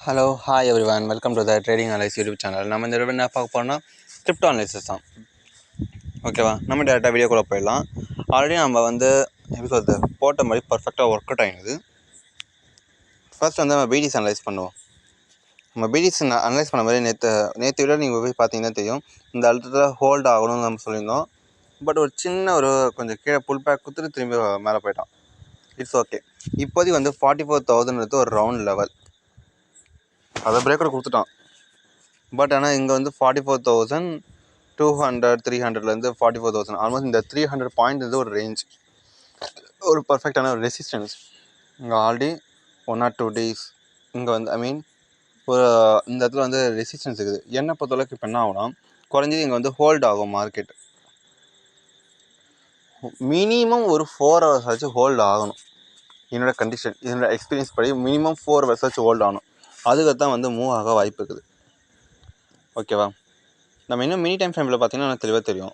Hello hi everyone, welcome to the trading analyse YouTube channel. நம்ம இந்த video என்ன பார்க்க போகிறோம்னா கிரிப்டோ அனலைசிஸ் தான். ஓகேவா, நம்ம டேரெக்டாக வீடியோக்குள்ளே போயிடலாம். ஆல்ரெடி நம்ம எப்படி சொல்கிறது, போட்ட மாதிரி பர்ஃபெக்டாக ஒர்க் அவுட் ஆகிடுது. ஃபர்ஸ்ட் நம்ம பிடிசி அனலைஸ் பண்ணுவோம். நம்ம பிடிசி அனலைஸ் பண்ண மாதிரி நேற்று வீடியோ நீங்கள் போய் பார்த்தீங்கன்னா தெரியும். இந்த அழுத்தத்தில் ஹோல்ட் ஆகணும்னு நம்ம சொல்லியிருந்தோம். பட் ஒரு சின்ன கொஞ்சம் கீழே புல் பேக் கொடுத்துட்டு திரும்பி மேலே போயிட்டான். It's okay. இப்போதைக்கு 44,000 ஒரு ரவுண்ட் லெவல், அதை பிரேக்கர் கொடுத்துட்டான். பட் ஆனால் இங்கே 44,200 300 44,000 ஆல்மோஸ்ட் இந்த 300 பாயிண்ட் ஒரு ரேஞ்ச், ஒரு பர்ஃபெக்டான ஒரு ரெசிஸ்டன்ஸ். இங்கே ஆல்ரெடி 1 or 2 days இங்கே ஒரு இந்த இடத்துல ரெசிஸ்டன்ஸ் இருக்குது. என்னை பொறுத்தளவுக்கு இப்போ என்ன ஆகும்னா, குறைஞ்சது இங்கே ஹோல்ட் ஆகும் மார்க்கெட். மினிமம் ஒரு 4 hours ஆச்சு ஹோல்டு ஆகணும். என்னோட கண்டிஷன், என்னோட எக்ஸ்பீரியன்ஸ் படி மினிமம் 4 hours ஆச்சு ஹோல்டு ஆகணும். அதுக்கு தான் மூவ் ஆக வாய்ப்பு இருக்குது. ஓகேவா, நம்ம இன்னும் மினி டைம் ஃப்ரேமில் பார்த்தீங்கன்னா எனக்கு தெளிவாக தெரியும்.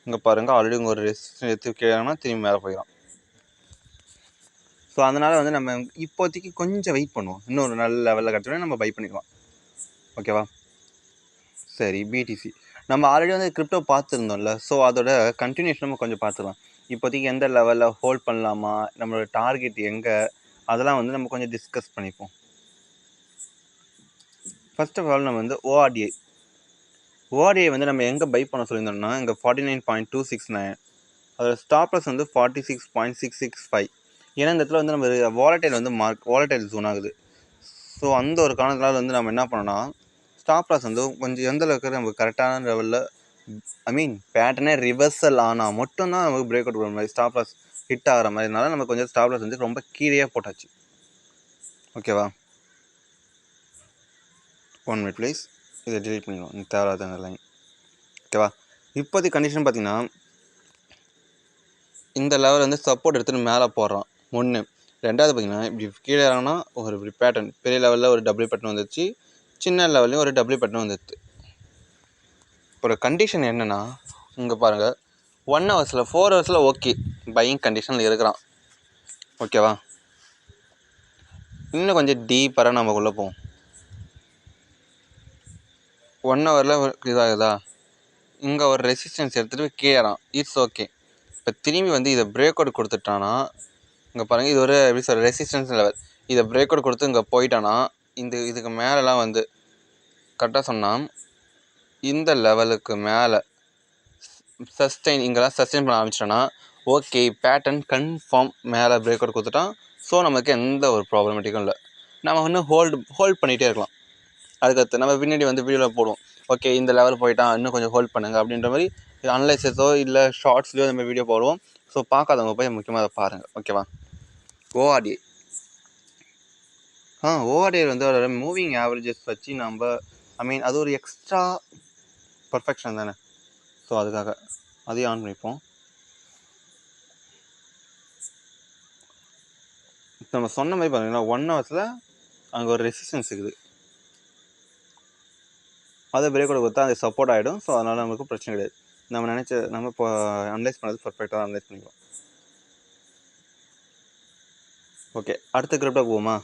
இங்கே பாருங்கள், ஆல்ரெடி இங்கே ஒரு ரெசிஸ்டன்ஸ் எடுத்து கேட்கணும்னா திரும்பி மேலே போயிடும். ஸோ அதனால் நம்ம இப்போதைக்கு கொஞ்சம் வெயிட் பண்ணுவோம். இன்னொரு நல்ல லெவலில் கிடச்சோடனே நம்ம பை பண்ணிக்கலாம். ஓகேவா, சரி. பிடிசி நம்ம ஆல்ரெடி கிரிப்டோ பார்த்துருந்தோம்ல, ஸோ அதோட கண்டினியூஷன் நம்ம கொஞ்சம் பார்த்துக்கலாம். இப்போதைக்கு எந்த லெவலில் ஹோல்ட் பண்ணலாமா, நம்மளோட டார்கெட் எங்கே, அதெல்லாம் நம்ம கொஞ்சம் டிஸ்கஸ் பண்ணிப்போம். ஃபர்ஸ்ட் ஆஃப் ஆல் நம்ம ஓஆர்டிஐ நம்ம எங்கே பை பண்ண சொல்லியிருந்தோம்னா, இங்கே 49.269, அதோட ஸ்டாப் லாஸ் 46.665. ஏன்னா இந்த இடத்துல நம்ம வாலடைல் ஜோன் ஆகுது. ஸோ அந்த ஒரு காரணத்தினால நம்ம என்ன பண்ணோம்னா, ஸ்டாப் லாஸ் கொஞ்சம் எந்த அளவுக்கு நமக்கு கரெக்டான லெவலில் பேட்டர்னே ரிவர்சல் ஆனால் மட்டும்தான் நமக்கு பிரேக் அவுட் பண்ணுற மாதிரி, ஸ்டாப் லாஸ் ஹிட் ஆகிற மாதிரினால நம்ம கொஞ்சம் ஸ்டாப் லாஸ் ரொம்ப கீழே போட்டாச்சு. ஓகேவா, 1 minute ப்ளீஸ், இதை டிலீட் பண்ணிடுவோம், தேவையில்லாத அந்த லைன். ஓகேவா, இப்போதைக்கு கண்டிஷன் பார்த்தீங்கன்னா, இந்த லெவல் சப்போர்ட் எடுத்துகிட்டு மேலே போடுறான். 1. 2வது பார்த்தீங்கன்னா, இப்படி கீழே இறங்கினா இப்படி பேட்டர்ன், பெரிய லெவலில் ஒரு டபுள்யூ பேட்டர்ன் வந்துச்சு, சின்ன லெவல்லையும் ஒரு டபுள்யூ பேட்டர்ன் வந்துடுது. இப்போ ஒரு கண்டிஷன் என்னென்னா, இங்கே பாருங்கள், 1 hours 4 hours ஓகே, பையிங் கண்டிஷனில் இருக்கிறான். ஓகேவா, இன்னும் கொஞ்சம் டீப்பராக நமக்குள்ளே போவோம். 1 hour இதாகுதா, இங்கே ஒரு ரெசிஸ்டன்ஸ் எடுத்துகிட்டு கீழேறான். It's okay. இப்போ திரும்பி இதை பிரேக் அவுட் கொடுத்துட்டானா, இங்கே பாருங்கள், இது ஒரு எப்படி சொல்கிற ரெசிஸ்டன்ஸ் லெவல், இதை பிரேக் அவுட் கொடுத்து இங்கே போயிட்டானா, இதுக்கு மேலெலாம் கரெக்டாக சொன்னால் இந்த லெவலுக்கு மேலே சஸ்டெயின், இங்கெல்லாம் சஸ்டெயின் பண்ண ஆரம்பிச்சிட்டோன்னா ஓகே, பேட்டர்ன் கன்ஃபார்ம் மேலே பிரேக் அவுட் கொடுத்துட்டான். ஸோ நமக்கு எந்த ஒரு ப்ராப்ளமேட்டிக்கும் இல்லை. நம்ம ஹோல்ட் பண்ணிகிட்டே இருக்கலாம். அதுக்கடுத்து நம்ம பின்னாடி வீடியோவில் போடுவோம், ஓகே இந்த லெவல் போயிட்டான், இன்னும் கொஞ்சம் ஹோல்ட் பண்ணுங்கள் அப்படின்ற மாதிரி அனலைசஸோ இல்லை ஷார்ட்ஸ்லையோ நம்ம வீடியோ போடுவோம். ஸோ பார்க்காதவங்க போய் முக்கியமாக அதை பாருங்கள். ஓகேவா, ஓஆர்டிஐ ஓஆர்டிஐ அதோட மூவிங் ஆவரேஜஸ் வச்சு நம்ம அது ஒரு எக்ஸ்ட்ரா பர்ஃபெக்ஷன் தானே. ஸோ அதுக்காக அதையும் ஆன் பண்ணிப்போம். இப்போ நம்ம சொன்ன மாதிரி பார்த்தீங்கன்னா 1 hours அங்கே ஒரு ரெசிஸ்டன்ஸ் இருக்குது, அதை பிரேக் அவுட் கொடுத்தா அது சப்போர்ட் ஆகிடும். ஸோ அதனால் நமக்கு பிரச்சனை கிடையாது. நம்ம இப்போ அனலைஸ் பண்ணது பர்ஃபெக்டாக அனலைஸ் பண்ணிக்கலாம். ஓகே, அடுத்த கிரிப்டோ போவோமா.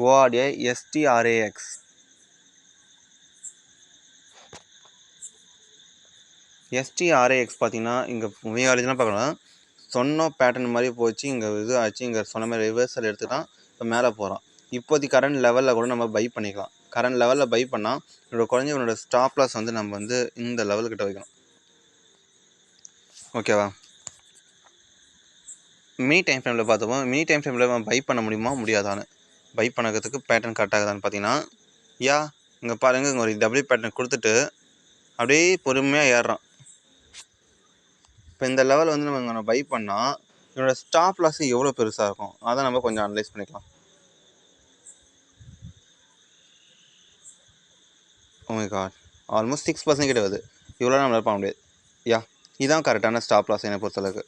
ஓஆர்டிஐ எஸ்டிஆர்ஏஎக்ஸ். எஸ்டிஆர்ஏஎக்ஸ் பார்த்தீங்கன்னா, இங்கே மிகாலஜிலாம் பார்க்கலாம், சொன்ன பேட்டர்ன் மாதிரி போச்சு, இங்கே இது ஆச்சு, இங்கே சொன்ன மாதிரி ரிவர்சல் எடுத்துட்டான், இப்போ மேலே போகிறான். இப்போதைக்கு கரண்ட் லெவலில் கூட நம்ம பை பண்ணிக்கலாம். கரண்ட் லெவலில் பை பண்ணால் குறைஞ்ச ஸ்டாப் லாஸ் நம்ம இந்த லெவல்கிட்ட வைக்கணும். ஓகேவா, மினி டைம் ஃப்ரேமில் பார்த்தோம். மினி டைம் ஃப்ரேமில் நம்ம பை பண்ண முடியுமா முடியாதான்னு, பை பண்ணுறதுக்கு பேட்டர்ன் கரெக்டாகுதான்னு பார்த்தீங்கன்னா, இங்கே பாருங்கள், இங்கே ஒரு டபுள்யூ பேட்டர்ன் கொடுத்துட்டு அப்படியே பொறுமையாக ஏறுறான். இப்போ இந்த லெவல் நம்ம பை பண்ணால் இதோட ஸ்டாப் லாஸ் எவ்வளோ பெருசாக இருக்கும், அதை நம்ம கொஞ்சம் அனலைஸ் பண்ணிக்கலாம். ஓ மை காட், ஆல்மோஸ்ட் 6% கிட்ட வருது. இவ்வளோ நம்மளால் பண்ண முடியாது. இதுதான் கரெக்டான ஸ்டாப் லாஸ் என்னை பொறுத்தளவுக்கு.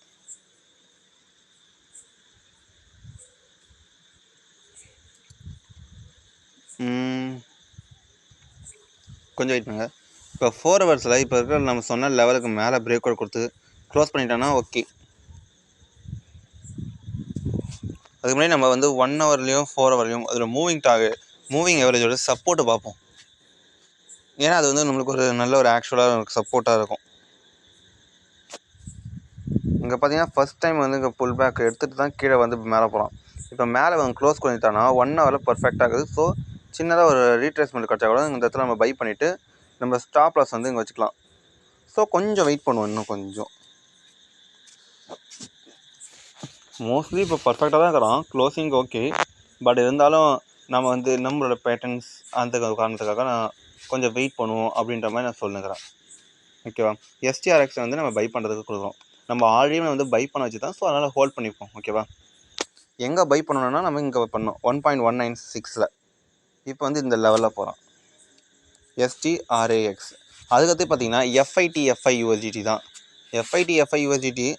கொஞ்சம் வெயிட் பண்ணுங்கள். இப்போ 4 hours இப்போ இருக்கிற நம்ம சொன்ன லெவலுக்கு மேலே பிரேக் அவுட் கொடுத்து க்ளோஸ் பண்ணிட்டோன்னா ஓகே. அதுக்கு முன்னாடி நம்ம 1 hourலையும் 4 hourலையும் அதில் மூவிங் மூவிங் ஆவரேஜோட சப்போர்ட்டு பார்ப்போம். ஏன்னா அது வந்து நம்மளுக்கு ஒரு நல்ல ஒரு ஆக்சுவலாக சப்போர்ட்டாக இருக்கும். இங்கே பார்த்தீங்கன்னா ஃபஸ்ட் டைம் வந்து இங்கே புல் பேக் எடுத்துகிட்டு தான் கீழே வந்து மேலே போகிறான். இப்போ மேலே வந்து க்ளோஸ் பண்ணிட்டானா 1 ஹவரில் பர்ஃபெக்ட் ஆகுது. ஸோ சின்னதாக ஒரு ரீட்ரேஸ்மெண்ட் கிடச்சா கூட இந்த இடத்துல நம்ம பை பண்ணிவிட்டு நம்ம ஸ்டாப் லாஸ் வந்து இங்கே வச்சுக்கலாம். ஸோ கொஞ்சம் வெயிட் பண்ணுவோம், இன்னும் கொஞ்சம். மோஸ்ட்லி இப்போ பர்ஃபெக்டாக தான் இருக்கிறான், க்ளோசிங் ஓகே. பட் இருந்தாலும் நம்ம வந்து நம்மளோட பேட்டர்ன்ஸ் அந்த காரணத்துக்காக நான் கொஞ்சம் வெயிட் பண்ணுவோம் அப்படின்ற மாதிரி நான் சொல்லுங்கிறேன். ஓகேவா? எஸ்டிஆர்எக்ஸ் வந்து நம்ம பை பண்ணுறதுக்கு கொடுக்குறோம். நம்ம ஆல்ரெடி வந்து பை பண்ண வச்சு தான், ஸோ அதனால் ஹோல்ட் பண்ணிப்போம். ஓகேவா? எங்கே பை பண்ணணும்னா நம்ம இங்கே பண்ணோம் 1.196. இப்போ வந்து இந்த லெவலில் போகிறோம் எஸ்டிஆர்ஏஎக்ஸ். அதுக்கடுத்து பார்த்தீங்கன்னா எஃப்ஐடி யூஎஸ்டிடி தான். எஃப்ஐடி யூஎஸ்டிடி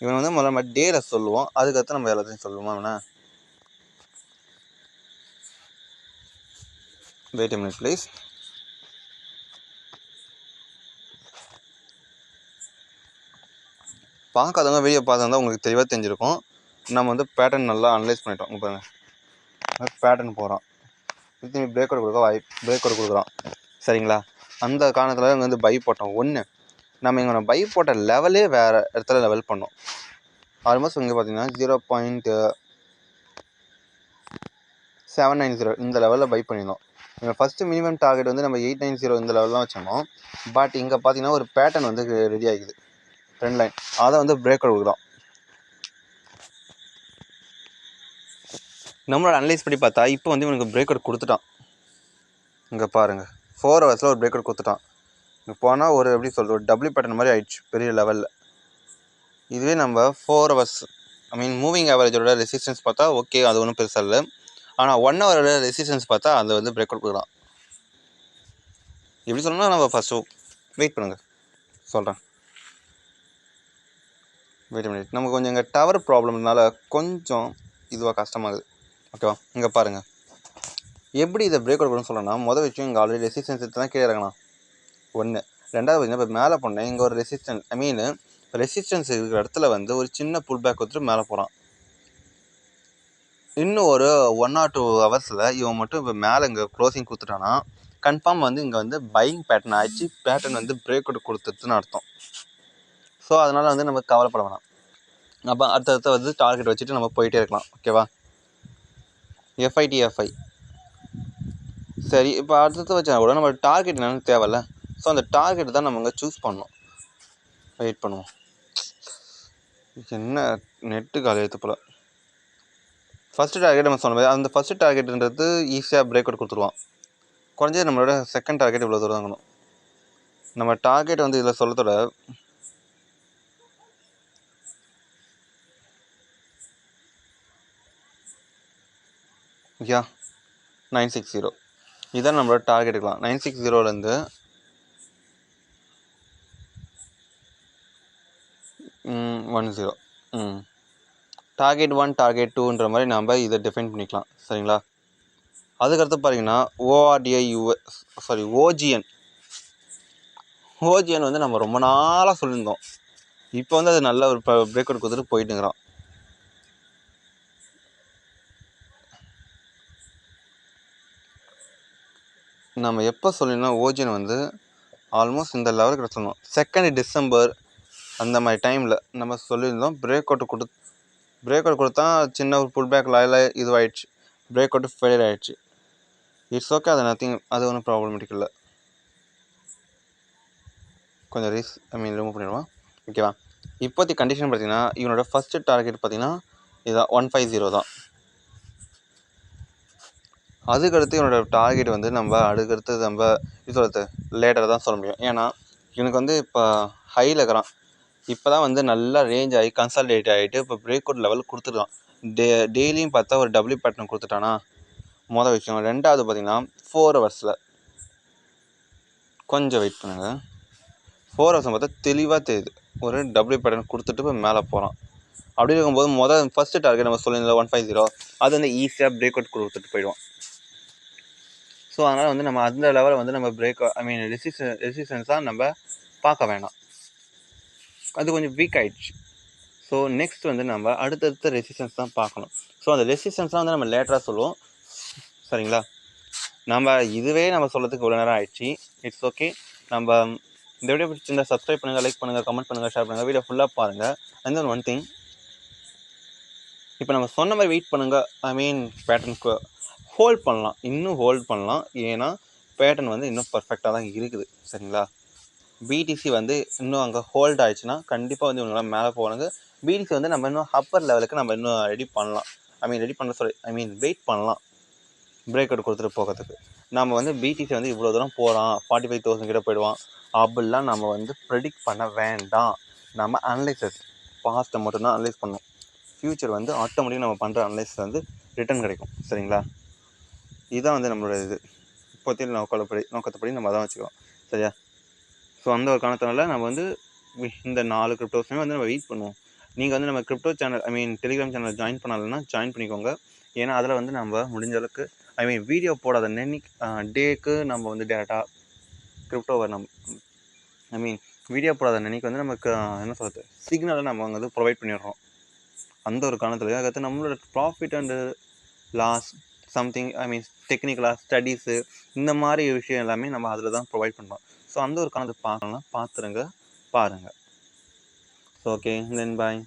இவன் வந்து முதல்ல நம்ம டேல சொல்லுவோம், அதுக்கடுத்து நம்ம எல்லாத்தையும் சொல்லுவோம். அவனை வெயிட் a minute ப்ளீஸ். பார்க்காதவங்க வீடியோ பார்த்தாதான் உங்களுக்கு தெளிவாக தெரிஞ்சிருக்கும். நம்ம வந்து பேட்டர்ன் நல்லா அனலைஸ் பண்ணிட்டோம். இங்கே பாருங்கள், பேட்டர்ன் போகிறான், திரும்பி பிரேக் அவுட் கொடுக்குறான். சரிங்களா? அந்த காரணத்தில் இங்கே வந்து பை போட்டோம். ஒன்று, நம்ம இங்கே பை போட்ட லெவலே வேறு இடத்துல லெவல் பண்ணோம். ஆல்மோஸ்ட் இங்கே பார்த்தீங்கன்னா 0.790 இந்த லெவலில் பை பண்ணியிருந்தோம். இங்கே ஃபஸ்ட்டு மினிமம் டார்கெட் வந்து நம்ம 890 இந்த லெவல் தான் வச்சோம். பட் இங்கே பார்த்தீங்கன்னா ஒரு பேட்டர்ன் வந்து ரெடி ஆகிக்குது, ட்ரெண்ட் லைன். அதை வந்து பிரேக் அவுட் கொடுக்குறோம். நம்மளோட அனலைஸ் பண்ணி பார்த்தா இப்போ வந்து இவனுக்கு பிரேக் அவுட் கொடுத்துட்டான். இங்கே பாருங்கள், 4 ஹவர்ஸில் ஒரு பிரேக் அவுட் கொடுத்துட்டான். இங்கே போனால் ஒரு எப்படி சொல்கிறது, ஒரு டபுள்யூ பேட்டர்ன் மாதிரி ஆயிடுச்சு பெரிய லெவலில். இதுவே நம்ம 4 ஹவர்ஸ் மூவிங் ஆவரேஜோட ரெசிஸ்டன்ஸ் பார்த்தா ஓகே, அது ஒன்றும் பெருசாக இல்லை. ஆனால் 1 ஹவரோட ரெசிஸ்டன்ஸ் பார்த்தா அதில் வந்து பிரேக் அவுட் கொடுக்குறான். எப்படி சொல்லணும்னா நம்ம ஃபஸ்ட்டு வெயிட் பண்ணுங்கள், சொல்கிறேன். வெயிட் மினிட், நமக்கு கொஞ்சம் இங்கே டவர் ப்ராப்ளம்னால கொஞ்சம் இதுவாக கஷ்டமாகுது. ஓகேவா? இங்கே பாருங்கள் எப்படி இதை பிரேக் அவுட் பண்ணணும்னு சொல்லணும்னா, மொதல் விஷயம் இங்கே ஆல்ரெடி ரெசிஸ்டன்ஸ் எடுத்து தான் கீழே இறங்கலாம். ஒன்று. ரெண்டாவது பார்த்தீங்கன்னா இப்போ மேலே போனேன், இங்கே ஒரு ரெசிஸ்டன்ஸ் இருக்கிற இடத்துல வந்து ஒரு சின்ன புல் பேக் கொடுத்துட்டு மேலே போகிறான். இன்னும் ஒரு 1 or 2 ஹவர்ஸில் இவன் மட்டும் இப்போ மேலே இங்கே க்ளோசிங் கொடுத்துட்டான்னா கன்ஃபார்ம் வந்து இங்கே வந்து பையிங் பேட்டர்ன் ஆகிடுச்சு, பேட்டர்ன் வந்து பிரேக் அவுட் கொடுத்துட்டுன்னு அர்த்தம். ஸோ அதனால் வந்து நம்ம கவலைப்பட வேணாம். அப்போ அடுத்தடுத்த வந்து டார்கெட் வச்சுட்டு நம்ம போயிட்டே இருக்கலாம். ஓகேவா? எஃப்ஐ சரி. இப்போ அடுத்தது வச்சா கூட நம்ம டார்கெட் என்னன்னு தேவையில்ல. ஸோ அந்த டார்கெட் தான் நம்ம இங்கே சூஸ் பண்ணணும். வெயிட் பண்ணுவோம். என்ன நெட்டு காலை எடுத்து போல. ஃபஸ்ட்டு டார்கெட் நம்ம சொன்ன அந்த ஃபஸ்ட்டு டார்கெட்டுன்றது ஈஸியாக பிரேக் அவுட் கொடுத்துருவான். குறைஞ்சது நம்மளோட செகண்ட் டார்கெட் இவ்வளோ தூரம் தாங்கணும். நம்ம டார்கெட் வந்து இதில் சொல்லத்தோட யா 960 இதான் நம்மளோட டார்கெட் இருக்கலாம். 960லேருந்து 10 டார்கெட் 1 டார்கெட் 2ன்ற மாதிரி நம்ம இதை டிஃபைன் பண்ணிக்கலாம். சரிங்களா? அதுக்கடுத்து பார்த்தீங்கன்னா ஓஜிஎன் வந்து நம்ம ரொம்ப நாளாக சொல்லியிருந்தோம். இப்போ வந்து அது நல்ல ஒரு பிரேக் அவுட் கொடுத்துட்டு போயிட்டுங்கிறான். நம்ம எப்போ சொல்லியிருந்தோம் ஓஜிஎன் வந்து ஆல்மோஸ்ட் இந்த லெவலுக்கு சொல்லணும் 2 டிசம்பர் அந்த மாதிரி டைமில் நம்ம சொல்லியிருந்தோம். பிரேக் அவுட் கொடுத்தா சின்ன ஒரு புல் பேக் லாயில் இதுவாகிடுச்சு, பிரேக் அவுட் ஃபெயிலியர் ஆகிடுச்சு. இட்ஸ் ஓகே, அது நத்திங், அது ஒன்றும் ப்ராப்ளமேட்டிக் இல்லை. கொஞ்சம் ரிமூவ் பண்ணிடுவோம். ஓகேவா? இப்போதைக்கு கண்டிஷன் பார்த்தீங்கன்னா இவனோட ஃபஸ்ட்டு டார்கெட் பார்த்தீங்கன்னா இதுதான் 150 தான். அதுக்கடுத்து இவனோட டார்கெட் வந்து நம்ம இது சொல்கிறது லேட்டராக தான் சொல்ல முடியும். ஏன்னா இவனுக்கு வந்து இப்போ ஹையில் இருக்கிறான். இப்போ தான் வந்து நல்லா ரேஞ்ச் ஆகி கன்சாலிடேட் ஆகிட்டு இப்போ பிரேக் அவுட் லெவல் கொடுத்துருக்கான். டெய்லியும் பார்த்தா ஒரு டபுள்யூ பேட்டர்ன் கொடுத்துட்டானா மொதல் விஷயம். ரெண்டாவது பார்த்தீங்கன்னா 4 ஹவர்ஸில் கொஞ்சம் வெயிட் பண்ணுங்கள். 4 ஹவர்ஸ் பார்த்தா தெளிவாக தெரியுது, ஒரு டபுள்யூ பேட்டர்ன் கொடுத்துட்டு இப்போ மேலே போகிறான். அப்படி இருக்கும்போது ஃபஸ்ட்டு டார்கெட் நம்ம சொல்லியிருந்தோம் 150, அது வந்து ஈஸியாக பிரேக் அவுட் கொடுத்துட்டு போயிடுவோம். ஸோ அதனால் வந்து நம்ம அந்த லெவலில் வந்து நம்ம ரெசிஸ்டன்ஸாக நம்ம பார்க்க வேண்டாம், அது கொஞ்சம் வீக் ஆகிடுச்சு. ஸோ நெக்ஸ்ட் வந்து நம்ம அடுத்தடுத்த ரெசிஸ்டன்ஸ் தான் பார்க்கணும். ஸோ அந்த ரெசிஸ்டன்ஸ்லாம் வந்து நம்ம லேட்டராக சொல்லுவோம். சரிங்களா? நம்ம இதுவே நம்ம சொல்கிறதுக்கு இவ்வளோ நேரம் ஆயிடுச்சு. It's okay. நம்ம இந்த வீடியோ பிடிச்சிருந்தா சப்ஸ்கிரைப் பண்ணுங்கள், லைக் பண்ணுங்கள், கமெண்ட் பண்ணுங்கள், ஷேர் பண்ணுங்கள். வீடியோ ஃபுல்லாக பாருங்கள். அண்ட் தென் ஒன் திங், இப்போ நம்ம சொன்ன மாதிரி வெயிட் பண்ணுங்கள். ஐ மீன் பேட்டர்னுக்கு ஹோல்ட் பண்ணலாம், இன்னும் ஹோல்ட் பண்ணலாம். ஏன்னா பேட்டர்ன் வந்து இன்னும் பர்ஃபெக்டாக தான் இருக்குது. சரிங்களா? பிடிசி வந்து இன்னும் அங்கே ஹோல்ட் ஆயிடுச்சுன்னா கண்டிப்பாக வந்து இவங்களாம் மேலே போவாங்க. பிடிசி வந்து நம்ம இன்னும் அப்பர் லெவலுக்கு நம்ம இன்னும் ரெடி பண்ணலாம். வெயிட் பண்ணலாம் பிரேக் அவுட் கொடுத்துட்டு போகிறதுக்கு. நம்ம வந்து பிடிசி வந்து இவ்வளோ தூரம் போகிறான், 45,000 கிட்ட போயிடுவான் அப்படிலாம் நம்ம வந்து ப்ரெடிக்ட் பண்ண வேண்டாம். நம்ம அனலைசஸ் பாஸ்ட்டை மட்டும்தான் அனலைஸ் பண்ணணும். ஃப்யூச்சர் வந்து ஆட்டோமேட்டிக்காக நம்ம பண்ணுற அனலைஸ் வந்து ரிட்டர்ன் கிடைக்கும். சரிங்களா? இதுதான் வந்து நம்மளோட இது இப்போதைய நோக்கத்தைப்படி நம்ம அதான் வச்சுக்கோம். சரியா? ஸோ அந்த ஒரு காரணத்தினால நம்ம வந்து இந்த 4 கிரிப்டோஸுமே வந்து நம்ம வெயிட் பண்ணுவோம். நீங்கள் வந்து நம்ம crypto channel Telegram channel join பண்ணலைன்னா ஜாயின் பண்ணிக்கோங்க. ஏன்னா அதில் வந்து நம்ம முடிஞ்ச அளவுக்கு வீடியோ போடாத டேக்கு நம்ம வந்து டேரெக்டாக கிரிப்டோவை வீடியோ போடாத வந்து நமக்கு என்ன சொல்கிறது, சிக்னலை நம்ம அங்கே வந்து ப்ரொவைட் பண்ணிடுறோம். அந்த ஒரு காரணத்தில் அதுக்கடுத்து நம்மளோட ப்ராஃபிட் அண்டு லாஸ் சம்திங் டெக்னிக்கலாக ஸ்டடீஸு இந்த மாதிரி விஷயம் எல்லாமே நம்ம அதில் தான் ப்ரொவைட் பண்ணுறோம். ஸோ அந்த ஒரு காரணத்தை பார்க்கலாம், பார்த்துருங்க, பாருங்கள். ஸோ ஓகே, தென் பாய்.